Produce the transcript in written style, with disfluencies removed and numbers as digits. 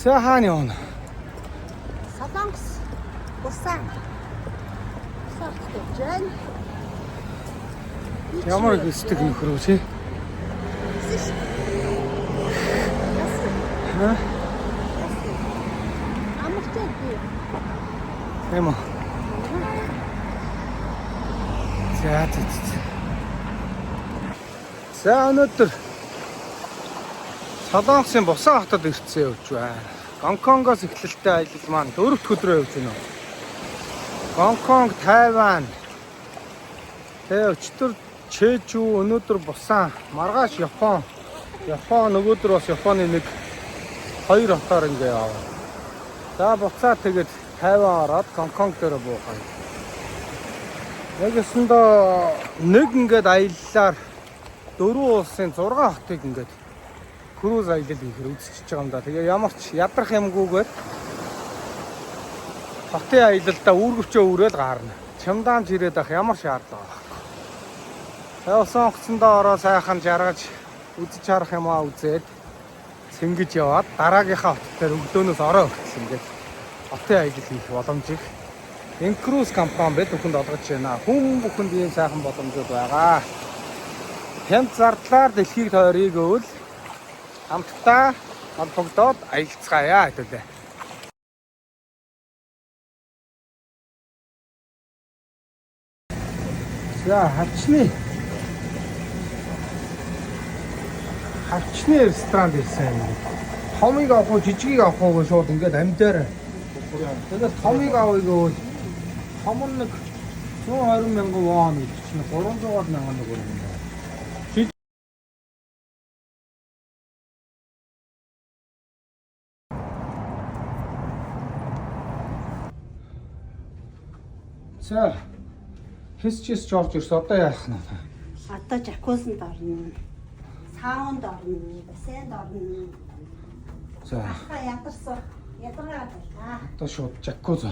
За хаана явна? Солонгос бусан. Сартж. Ямар хэсдэг нөхрөө чи? Хаа? Амартай би. Эмо. За өнөөдөр Солонгосын Бусан хотод ирсэн явж байна. Гонконгоос эхлэлтэй аялал маань 4 дахь өдрөө явж байна. Гонконг, Тайван. Тэгээ өчтөр Чежу, өнөөдөр Бусан, маргааш Япон. Япон нөгөөдөр бас Японы 1-2 хотоор ингэ яваа. За буцаа тэгээд Тайван ороод Гонконг дээр буухаа. Яг өсөндөө нэг ингээд аяллаар 4 улсын 6 хотыг ингээд круз аялал хийхээр үзчихэж байгаа юм да. Тэгээ ямар ч ядрах юмгүйгээр хотын аялалдаа үүргэвчөө өрөөл гарна. Чамдаан жирээд ах ямар шаардлага байхгүй. Тэгээ усан онгоцондоо ороо сайхан жаргаж үзэж харах юмаа үзээд цэнгэж яваад дараагийнхаа хот дээр өглөөнөөс ороо өгсөн ингээд хотын аялал хийх боломжийг энэ круз компани бид бүхэнд олгож байна. Хүн бүхэнд ийм сайхан боломжууд байгаа. Хямд зардлаар дэлхийг тойрыг өвөл хамтдаа холбогдоод аялцгаая хэвлээ. За хавчны ресторанд ирсэн. Томыг авах уу, жижигийг авах уу гэж шууд ингээд амьдаар. Тэгээд томыг авъя гэвэл том нь 120 мянган вон гэж чинь 300 мянган нэг юм байна. За хэсчээс жорж ирс одоо яах нь? Одоо жакузанд орно. Саунд орно, бассейнд орно. За. Ахаа ядарсан. Ядаргаа байлаа. Одоо шууд жакуз. За.